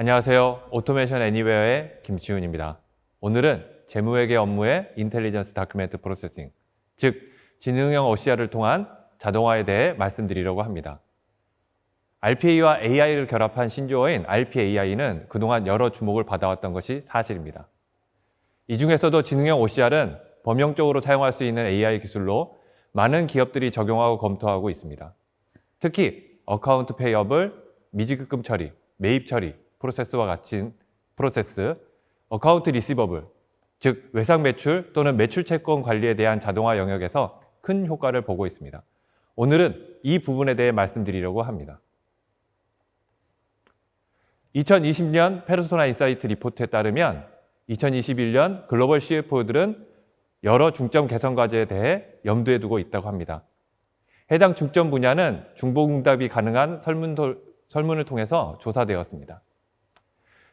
안녕하세요. 오토메이션 애니웨어의 김지훈입니다. 오늘은 재무회계 업무의 인텔리전스 다큐멘트 프로세싱, 즉 지능형 OCR을 통한 자동화에 대해 말씀드리려고 합니다. RPA와 AI를 결합한 신조어인 RPAI는 그동안 여러 주목을 받아왔던 것이 사실입니다. 이 중에서도 지능형 OCR은 범용적으로 사용할 수 있는 AI 기술로 많은 기업들이 적용하고 검토하고 있습니다. 특히 어카운트 페이어블, 미지급금 처리, 매입 처리, 프로세스와 같은 프로세스, 어카운트 리시버블, 즉 외상 매출 또는 매출 채권 관리에 대한 자동화 영역에서 큰 효과를 보고 있습니다. 오늘은 이 부분에 대해 말씀드리려고 합니다. 2020년 페르소나 인사이트 리포트에 따르면 2021년 글로벌 CFO들은 여러 중점 개선 과제에 대해 염두에 두고 있다고 합니다. 해당 중점 분야는 중복응답이 가능한 설문을 통해서 조사되었습니다.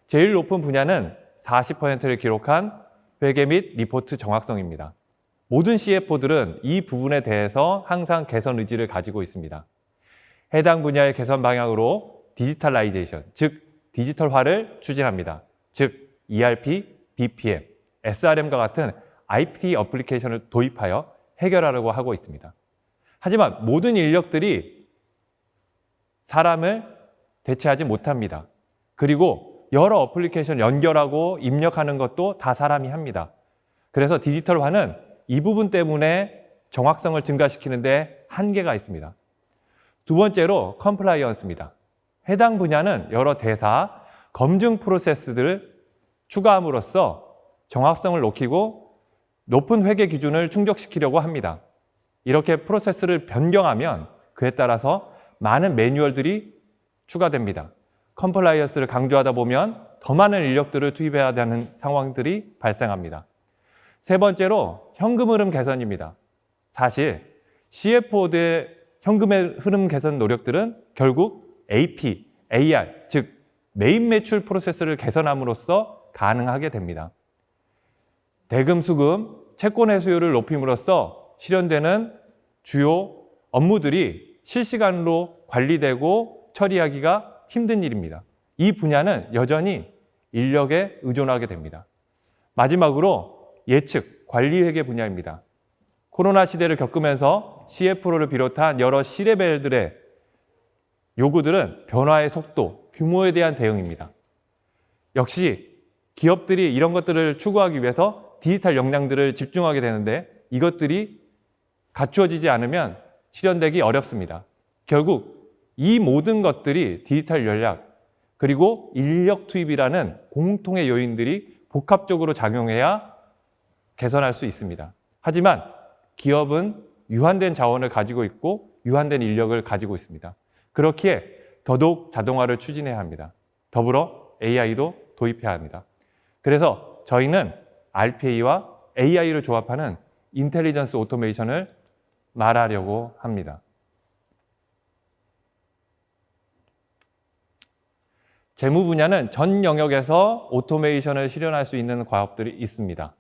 제일 높은 분야는 40%를 기록한 회계 및 리포트 정확성입니다. 모든 CFO들은 이 부분에 대해서 항상 개선 의지를 가지고 있습니다. 해당 분야의 개선 방향으로 디지털라이제이션, 즉 디지털화를 추진합니다. 즉 ERP, BPM, SRM과 같은 IT 어플리케이션을 도입하여 해결하려고 하고 있습니다. 하지만 모든 인력들이 사람을 대체하지 못합니다. 그리고 여러 어플리케이션 연결하고 입력하는 것도 다 사람이 합니다. 그래서 디지털화는 이 부분 때문에 정확성을 증가시키는데 한계가 있습니다. 두 번째로 컴플라이언스입니다. 해당 분야는 여러 대사, 검증 프로세스들을 추가함으로써 정확성을 높이고 높은 회계 기준을 충족시키려고 합니다. 이렇게 프로세스를 변경하면 그에 따라서 많은 매뉴얼들이 추가됩니다. 컴플라이언스를 강조하다 보면 더 많은 인력들을 투입해야 하는 상황들이 발생합니다. 세 번째로 현금 흐름 개선입니다. 사실 CFO들의 현금의 흐름 개선 노력들은 결국 AP, AR, 즉 매입 매출 프로세스를 개선함으로써 가능하게 됩니다. 대금 수금, 채권 회수율을 높임으로써 실현되는 주요 업무들이 실시간으로 관리되고 처리하기가 힘든 일입니다. 이 분야는 여전히 인력에 의존하게 됩니다. 마지막으로 예측, 관리회계 분야입니다. 코로나 시대를 겪으면서 CFO를 비롯한 여러 C레벨들의 요구들은 변화의 속도, 규모에 대한 대응입니다. 역시 기업들이 이런 것들을 추구하기 위해서 디지털 역량들을 집중하게 되는데 이것들이 갖추어지지 않으면 실현되기 어렵습니다. 결국 이 모든 것들이 디지털 전략 그리고 인력 투입이라는 공통의 요인들이 복합적으로 작용해야 개선할 수 있습니다. 하지만 기업은 유한된 자원을 가지고 있고 유한된 인력을 가지고 있습니다. 그렇기에 더더욱 자동화를 추진해야 합니다. 더불어 AI도 도입해야 합니다. 그래서 저희는 RPA와 AI를 조합하는 인텔리전스 오토메이션을 말하려고 합니다. 재무 분야는 전 영역에서 오토메이션을 실현할 수 있는 과업들이 있습니다.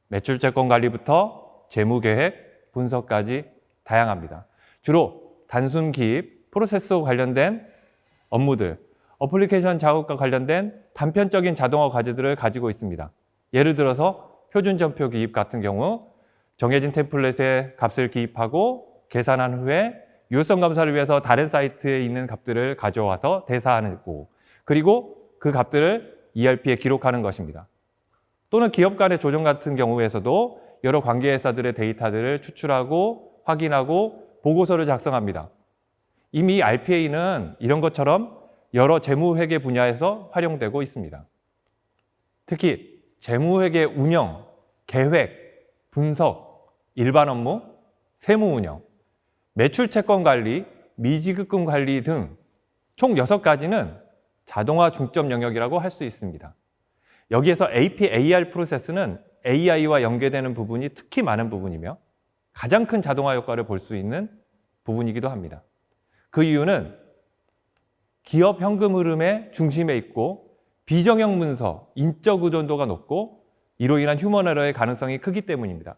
매출 채권 관리부터 재무 계획, 분석까지 다양합니다. 주로 단순 기입, 프로세스와 관련된 업무들, 어플리케이션 작업과 관련된 단편적인 자동화 과제들을 가지고 있습니다. 예를 들어서 표준 전표 기입 같은 경우 정해진 템플릿에 값을 기입하고 계산한 후에 유효성 검사를 위해서 다른 사이트에 있는 값들을 가져와서 대사하는 거고 그리고 그 값들을 ERP에 기록하는 것입니다. 또는 기업 간의 조정 같은 경우에서도 여러 관계회사들의 데이터들을 추출하고 확인하고 보고서를 작성합니다. 이미 RPA는 이런 것처럼 여러 재무회계 분야에서 활용되고 있습니다. 특히 재무회계 운영, 계획, 분석, 일반 업무, 세무 운영, 매출 채권 관리, 미지급금 관리 등 총 6가지는 자동화 중점 영역이라고 할 수 있습니다. 여기에서 AP, AR 프로세스는 AI와 연계되는 부분이 특히 많은 부분이며 가장 큰 자동화 효과를 볼 수 있는 부분이기도 합니다. 그 이유는 기업 현금 흐름의 중심에 있고 비정형 문서, 인적 의존도가 높고 이로 인한 휴먼 에러의 가능성이 크기 때문입니다.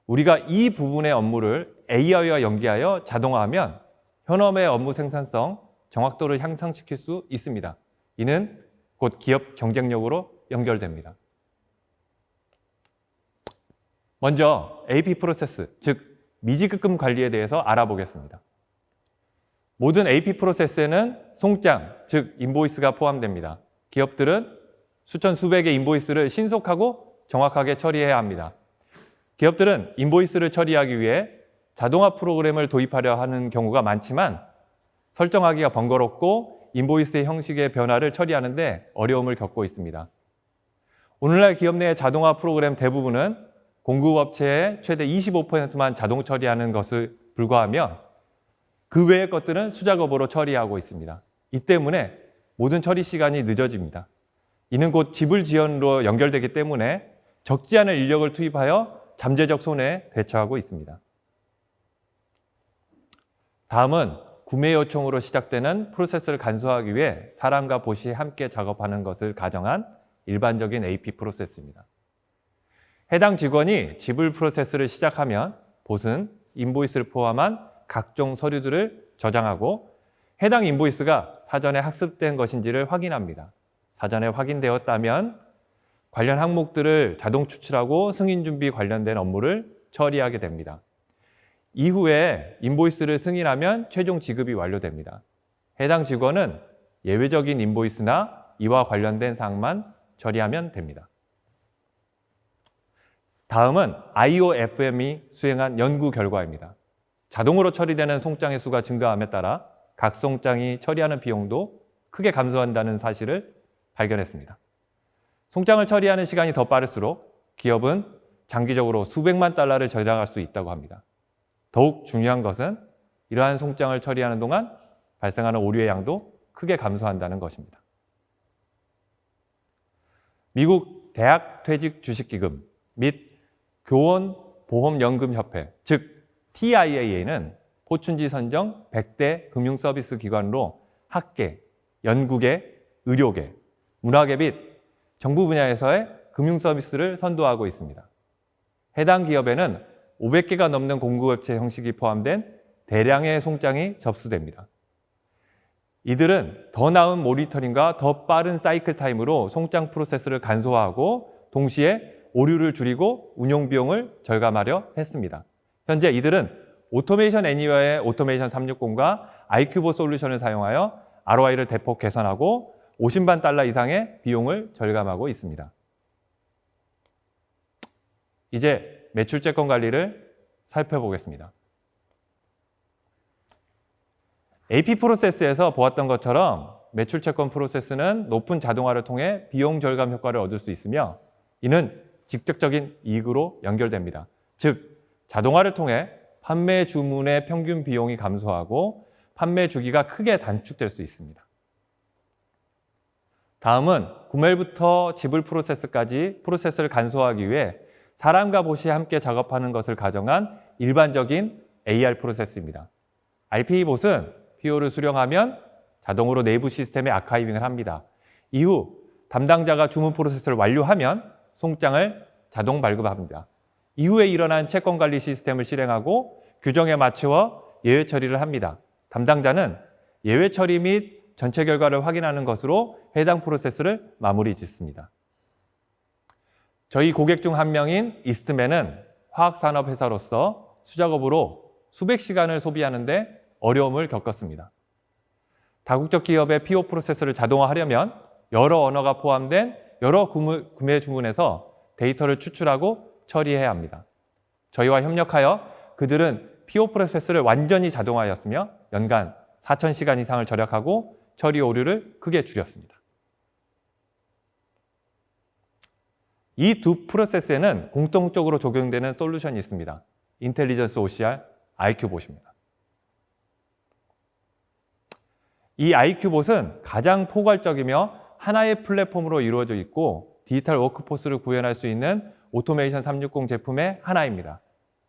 우리가 이 부분의 업무를 AI와 연계하여 자동화하면 현업의 업무 생산성, 정확도를 향상시킬 수 있습니다. 이는 곧 기업 경쟁력으로 연결됩니다. 먼저 AP 프로세스, 즉 미지급금 관리에 대해서 알아보겠습니다. 모든 AP 프로세스에는 송장, 즉 인보이스가 포함됩니다. 기업들은 수천 수백의 인보이스를 신속하고 정확하게 처리해야 합니다. 기업들은 인보이스를 처리하기 위해 자동화 프로그램을 도입하려 하는 경우가 많지만 설정하기가 번거롭고 인보이스의 형식의 변화를 처리하는 데 어려움을 겪고 있습니다. 오늘날 기업 내 자동화 프로그램 대부분은 공급업체의 최대 25%만 자동 처리하는 것을 불과하며 그 외의 것들은 수작업으로 처리하고 있습니다. 이 때문에 모든 처리 시간이 늦어집니다. 이는 곧 지불 지연으로 연결되기 때문에 적지 않은 인력을 투입하여 잠재적 손해에 대처하고 있습니다. 다음은 구매 요청으로 시작되는 프로세스를 간소화하기 위해 사람과 봇이 함께 작업하는 것을 가정한 일반적인 AP 프로세스입니다. 해당 직원이 지불 프로세스를 시작하면 봇은 인보이스를 포함한 각종 서류들을 저장하고 해당 인보이스가 사전에 학습된 것인지를 확인합니다. 사전에 확인되었다면 관련 항목들을 자동 추출하고 승인 준비 관련된 업무를 처리하게 됩니다. 이후에 인보이스를 승인하면 최종 지급이 완료됩니다. 해당 직원은 예외적인 인보이스나 이와 관련된 사항만 처리하면 됩니다. 다음은 IOFM이 수행한 연구 결과입니다. 자동으로 처리되는 송장의 수가 증가함에 따라 각 송장이 처리하는 비용도 크게 감소한다는 사실을 발견했습니다. 송장을 처리하는 시간이 더 빠를수록 기업은 장기적으로 수백만 달러를 절약할 수 있다고 합니다. 더욱 중요한 것은 이러한 송장을 처리하는 동안 발생하는 오류의 양도 크게 감소한다는 것입니다. 미국 대학퇴직주식기금 및 교원보험연금협회, 즉 TIAA는 포춘지 선정 100대 금융서비스 기관으로 학계, 연구계, 의료계, 문화계 및 정부 분야에서의 금융서비스를 선도하고 있습니다. 해당 기업에는 500개가 넘는 공급업체 형식이 포함된 대량의 송장이 접수됩니다. 이들은 더 나은 모니터링과 더 빠른 사이클 타임으로 송장 프로세스를 간소화하고 동시에 오류를 줄이고 운용 비용을 절감하려 했습니다. 현재 이들은 오토메이션 애니어의 오토메이션 360과 IQ보 솔루션을 사용하여 ROI를 대폭 개선하고 50만 달러 이상의 비용을 절감하고 있습니다. 이제 매출채권 관리를 살펴보겠습니다. AP 프로세스에서 보았던 것처럼 매출채권 프로세스는 높은 자동화를 통해 비용 절감 효과를 얻을 수 있으며 이는 직접적인 이익으로 연결됩니다. 즉, 자동화를 통해 판매 주문의 평균 비용이 감소하고 판매 주기가 크게 단축될 수 있습니다. 다음은 구매부터 지불 프로세스까지 프로세스를 간소화하기 위해 사람과 봇이 함께 작업하는 것을 가정한 일반적인 AR 프로세스입니다. RP봇은 PO를 수령하면 자동으로 내부 시스템에 아카이빙을 합니다. 이후 담당자가 주문 프로세스를 완료하면 송장을 자동 발급합니다. 이후에 일어난 채권 관리 시스템을 실행하고 규정에 맞추어 예외 처리를 합니다. 담당자는 예외 처리 및 전체 결과를 확인하는 것으로 해당 프로세스를 마무리 짓습니다. 저희 고객 중 한 명인 이스트맨은 화학산업 회사로서 수작업으로 수백 시간을 소비하는데 어려움을 겪었습니다. 다국적 기업의 PO 프로세스를 자동화하려면 여러 언어가 포함된 여러 구매 주문에서 데이터를 추출하고 처리해야 합니다. 저희와 협력하여 그들은 PO 프로세스를 완전히 자동화하였으며 연간 4,000시간 이상을 절약하고 처리 오류를 크게 줄였습니다. 이 두 프로세스에는 공통적으로 적용되는 솔루션이 있습니다. 인텔리전스 OCR, IQ봇입니다. 이 IQ봇은 가장 포괄적이며 하나의 플랫폼으로 이루어져 있고 디지털 워크포스를 구현할 수 있는 오토메이션 360 제품의 하나입니다.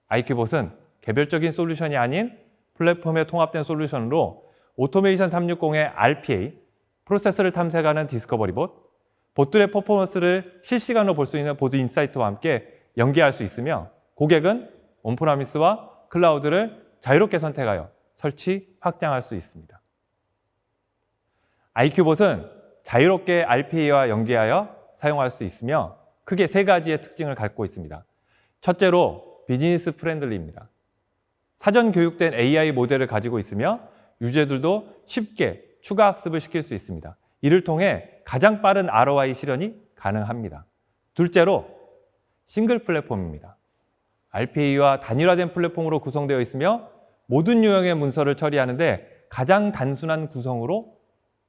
IQ봇은 개별적인 솔루션이 아닌 플랫폼에 통합된 솔루션으로 오토메이션 360의 RPA, 프로세스를 탐색하는 디스커버리 봇, 봇들의 퍼포먼스를 실시간으로 볼 수 있는 보드 인사이트와 함께 연계할 수 있으며 고객은 온프라미스와 클라우드를 자유롭게 선택하여 설치, 확장할 수 있습니다. IQ봇은 자유롭게 RPA와 연계하여 사용할 수 있으며 크게 세 가지의 특징을 갖고 있습니다. 첫째로 비즈니스 프렌들리입니다. 사전 교육된 AI 모델을 가지고 있으며 유저들도 쉽게 추가 학습을 시킬 수 있습니다. 이를 통해 가장 빠른 ROI 실현이 가능합니다. 둘째로 싱글 플랫폼입니다. RPA와 단일화된 플랫폼으로 구성되어 있으며 모든 유형의 문서를 처리하는데 가장 단순한 구성으로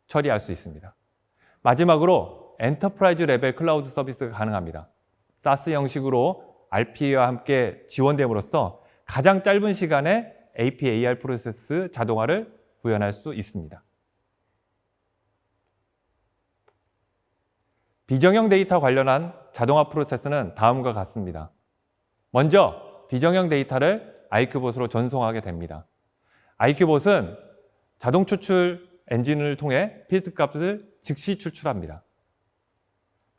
처리할 수 있습니다. 마지막으로 엔터프라이즈 레벨 클라우드 서비스가 가능합니다. SaaS 형식으로 RPA와 함께 지원됨으로써 가장 짧은 시간에 APAR 프로세스 자동화를 구현할 수 있습니다. 비정형 데이터 관련한 자동화 프로세스는 다음과 같습니다. 먼저 비정형 데이터를 IQ봇으로 전송하게 됩니다. IQ봇은 자동 추출 엔진을 통해 필드 값을 즉시 추출합니다.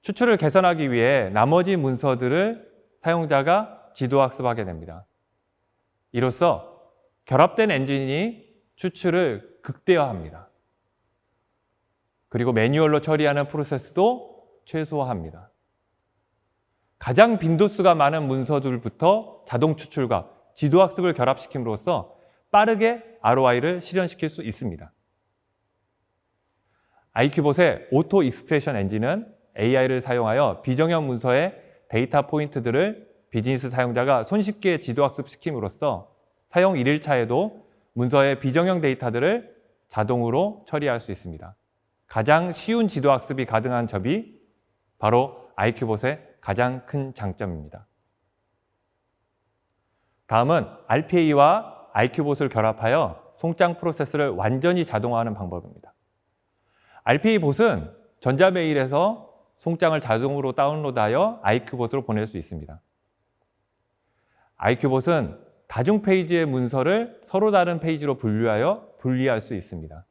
추출을 개선하기 위해 나머지 문서들을 사용자가 지도학습하게 됩니다. 이로써 결합된 엔진이 추출을 극대화합니다. 그리고 매뉴얼로 처리하는 프로세스도 최소화합니다. 가장 빈도수가 많은 문서들부터 자동 추출과 지도학습을 결합시킴으로써 빠르게 ROI를 실현시킬 수 있습니다. IQ봇의 오토 익스트랙션 엔진은 AI를 사용하여 비정형 문서의 데이터 포인트들을 비즈니스 사용자가 손쉽게 지도학습시킴으로써 사용 1일차에도 문서의 비정형 데이터들을 자동으로 처리할 수 있습니다. 가장 쉬운 지도학습이 가능한 점이 바로 IQ봇의 가장 큰 장점입니다. 다음은 RPA와 IQ봇을 결합하여 송장 프로세스를 완전히 자동화하는 방법입니다. RPA봇은 전자메일에서 송장을 자동으로 다운로드하여 IQ봇으로 보낼 수 있습니다. IQ봇은 다중 페이지의 문서를 서로 다른 페이지로 분리할 수 있습니다.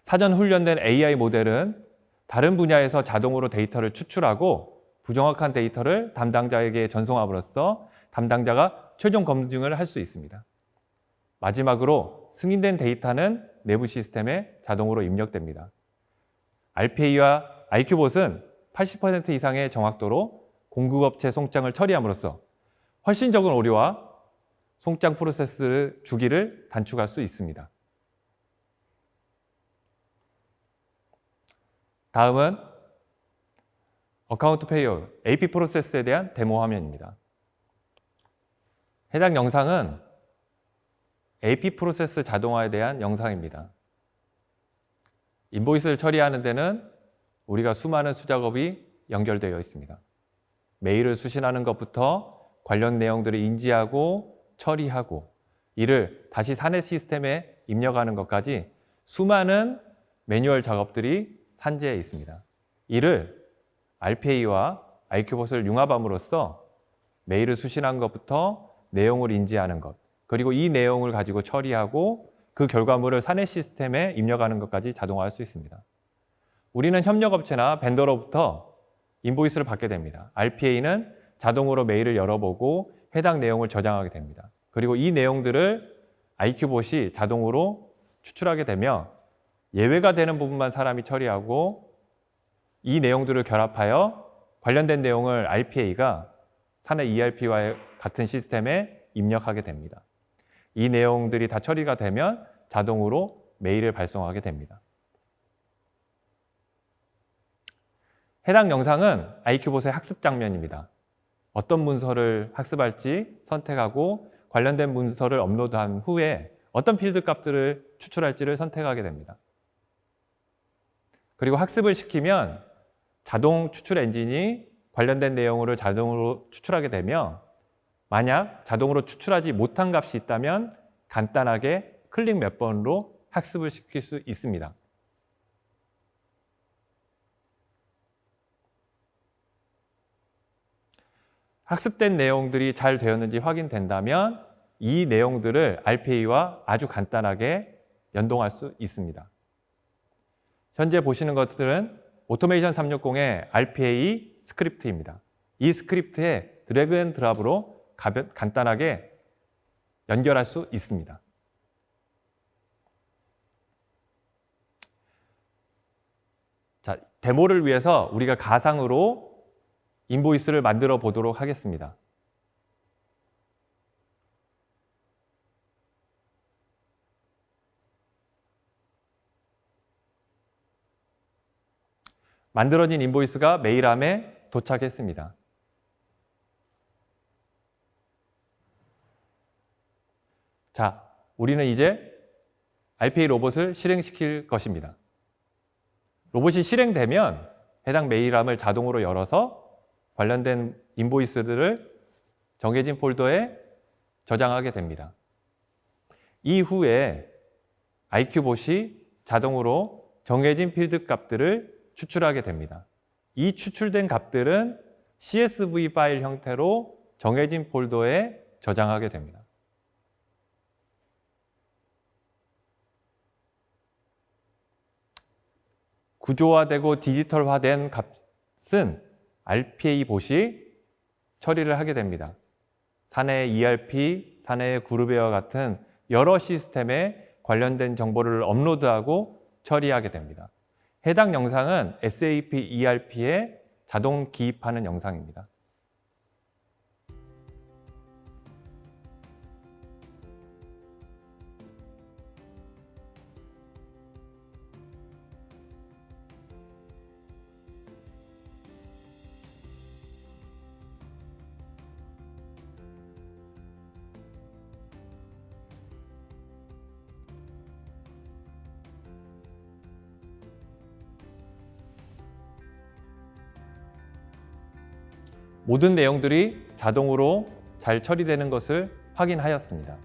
사전 훈련된 AI 모델은 다른 분야에서 자동으로 데이터를 추출하고 부정확한 데이터를 담당자에게 전송함으로써 담당자가 최종 검증을 할 수 있습니다. 마지막으로 승인된 데이터는 내부 시스템에 자동으로 입력됩니다. RPA와 IQ봇은 80% 이상의 정확도로 공급업체 송장을 처리함으로써 훨씬 적은 오류와 송장 프로세스 주기를 단축할 수 있습니다. 다음은 어카운트 페이어 AP 프로세스에 대한 데모 화면입니다. 해당 영상은 AP 프로세스 자동화에 대한 영상입니다. 인보이스를 처리하는 데는 우리가 수많은 수작업이 연결되어 있습니다. 메일을 수신하는 것부터 관련 내용들을 인지하고 처리하고 이를 다시 사내 시스템에 입력하는 것까지 수많은 매뉴얼 작업들이 산재해 있습니다. 이를 RPA와 IQ봇을 융합함으로써 메일을 수신한 것부터 내용을 인지하는 것, 그리고 이 내용을 가지고 처리하고 그 결과물을 사내 시스템에 입력하는 것까지 자동화할 수 있습니다. 우리는 협력업체나 벤더로부터 인보이스를 받게 됩니다. RPA는 자동으로 메일을 열어보고 해당 내용을 저장하게 됩니다. 그리고 이 내용들을 IQ봇이 자동으로 추출하게 되며 예외가 되는 부분만 사람이 처리하고 이 내용들을 결합하여 관련된 내용을 RPA가 사내 ERP와 같은 시스템에 입력하게 됩니다. 이 내용들이 다 처리가 되면 자동으로 메일을 발송하게 됩니다. 해당 영상은 IQ봇의 학습 장면입니다. 어떤 문서를 학습할지 선택하고 관련된 문서를 업로드한 후에 어떤 필드 값들을 추출할지를 선택하게 됩니다. 그리고 학습을 시키면 자동 추출 엔진이 관련된 내용을 자동으로 추출하게 되며 만약 자동으로 추출하지 못한 값이 있다면 간단하게 클릭 몇 번으로 학습을 시킬 수 있습니다. 학습된 내용들이 잘 되었는지 확인된다면 이 내용들을 RPA와 아주 간단하게 연동할 수 있습니다. 현재 보시는 것들은 오토메이션 360의 RPA 스크립트입니다. 이 스크립트에 드래그 앤 드랍으로 간단하게 연결할 수 있습니다. 자, 데모를 위해서 우리가 가상으로 인보이스를 만들어 보도록 하겠습니다. 만들어진 인보이스가 메일함에 도착했습니다. 자, 우리는 이제 RPA 로봇을 실행시킬 것입니다. 로봇이 실행되면 해당 메일함을 자동으로 열어서 관련된 인보이스들을 정해진 폴더에 저장하게 됩니다. 이후에 IQ봇이 자동으로 정해진 필드 값들을 추출하게 됩니다. 이 추출된 값들은 CSV 파일 형태로 정해진 폴더에 저장하게 됩니다. 구조화되고 디지털화된 값은 RPA 봇이 처리를 하게 됩니다. 사내의 ERP, 사내의 그룹웨어 같은 여러 시스템에 관련된 정보를 업로드하고 처리하게 됩니다. 해당 영상은 SAP ERP에 자동 기입하는 영상입니다. 모든 내용들이 자동으로 잘 처리되는 것을 확인하였습니다.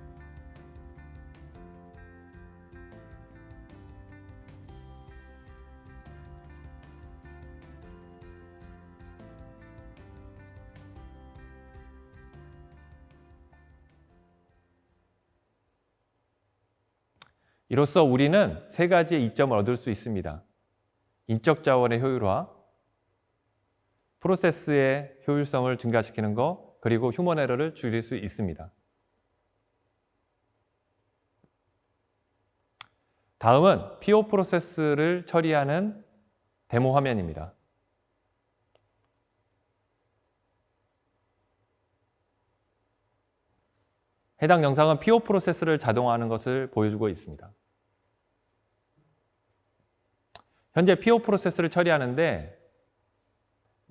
이로써 우리는 세 가지의 이점을 얻을 수 있습니다. 인적 자원의 효율화, 프로세스의 효율성을 증가시키는 것, 그리고 휴먼 에러를 줄일 수 있습니다. 다음은 PO 프로세스를 처리하는 데모 화면입니다. 해당 영상은 PO 프로세스를 자동화하는 것을 보여주고 있습니다. 현재 PO 프로세스를 처리하는데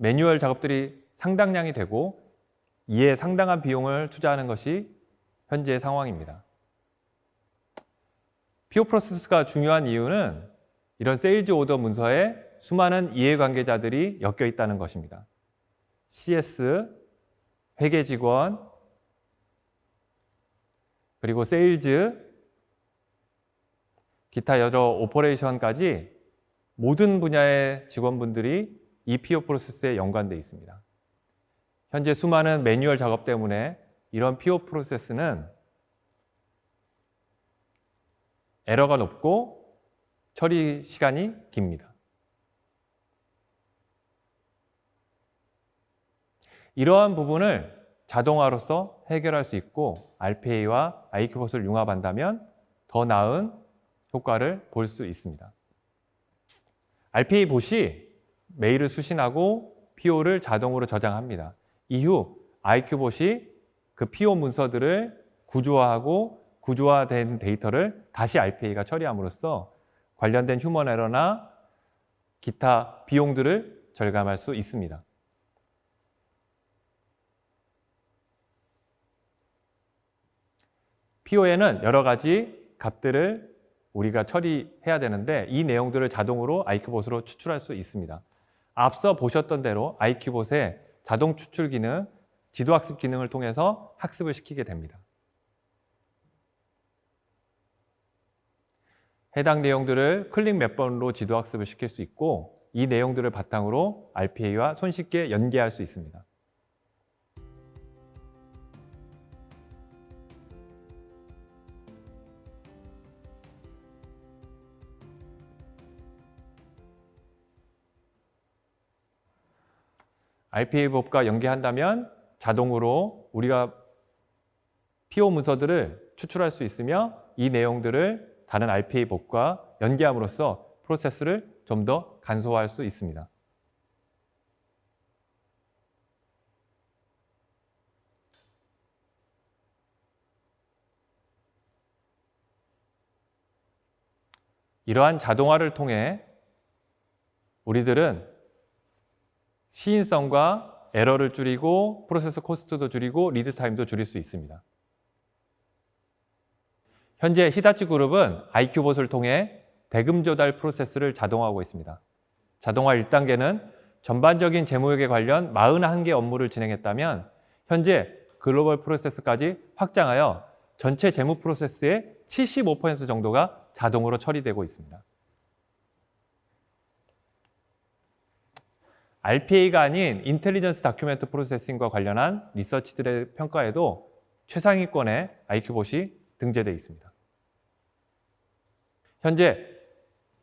매뉴얼 작업들이 상당량이 되고 이에 상당한 비용을 투자하는 것이 현재의 상황입니다. PO 프로세스가 중요한 이유는 이런 세일즈 오더 문서에 수많은 이해관계자들이 엮여 있다는 것입니다. CS, 회계 직원, 그리고 세일즈, 기타 여러 오퍼레이션까지 모든 분야의 직원분들이 이 PO 프로세스에 연관되어 있습니다. 현재 수많은 매뉴얼 작업 때문에 이런 PO 프로세스는 에러가 높고 처리 시간이 깁니다. 이러한 부분을 자동화로서 해결할 수 있고 RPA와 IQ봇을 융합한다면 더 나은 효과를 볼 수 있습니다. RPA 봇이 메일을 수신하고 PO를 자동으로 저장합니다. 이후 IQ봇이 그 PO 문서들을 구조화하고 구조화된 데이터를 다시 RPA가 처리함으로써 관련된 휴먼 에러나 기타 비용들을 절감할 수 있습니다. PO에는 여러 가지 값들을 우리가 처리해야 되는데 이 내용들을 자동으로 IQ봇으로 추출할 수 있습니다. 앞서 보셨던 대로 IQ봇의 자동 추출 기능, 지도학습 기능을 통해서 학습을 시키게 됩니다. 해당 내용들을 클릭 몇 번으로 지도학습을 시킬 수 있고 이 내용들을 바탕으로 RPA와 손쉽게 연계할 수 있습니다. RPA-봇과 연계한다면 자동으로 우리가 PO 문서들을 추출할 수 있으며 이 내용들을 다른 RPA-봇과 연계함으로써 프로세스를 좀 좀 더 간소화할 수 있습니다. 이러한 자동화를 통해 우리들은 시인성과 에러를 줄이고 프로세스 코스트도 줄이고 리드 타임도 줄일 수 있습니다. 현재 히다치 그룹은 IQ봇을 통해 대금 조달 프로세스를 자동화하고 있습니다. 자동화 1단계는 전반적인 재무회계 관련 41개 업무를 진행했다면 현재 글로벌 프로세스까지 확장하여 전체 재무 프로세스의 75% 정도가 자동으로 처리되고 있습니다. RPA가 아닌 인텔리전스 다큐멘트 프로세싱과 관련한 리서치들의 평가에도 최상위권의 IQ봇이 등재되어 있습니다. 현재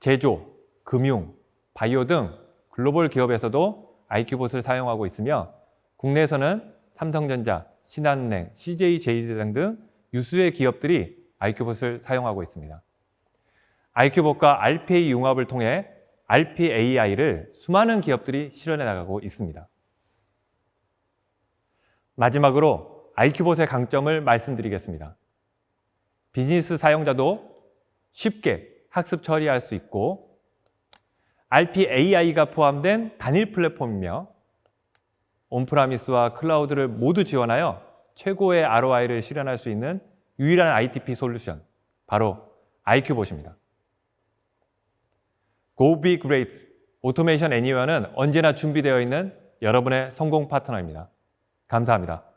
제조, 금융, 바이오 등 글로벌 기업에서도 IQ봇을 사용하고 있으며 국내에서는 삼성전자, 신한은행, CJ제일제당 등 유수의 기업들이 IQ봇을 사용하고 있습니다. IQ봇과 RPA 융합을 통해 RPAI를 수많은 기업들이 실현해 나가고 있습니다. 마지막으로 IQ봇의 강점을 말씀드리겠습니다. 비즈니스 사용자도 쉽게 학습 처리할 수 있고 RPAI가 포함된 단일 플랫폼이며 온프라미스와 클라우드를 모두 지원하여 최고의 ROI를 실현할 수 있는 유일한 ITP 솔루션, 바로 IQ봇입니다. Go Be Great, 오토메이션 애니웨어는 언제나 준비되어 있는 여러분의 성공 파트너입니다. 감사합니다.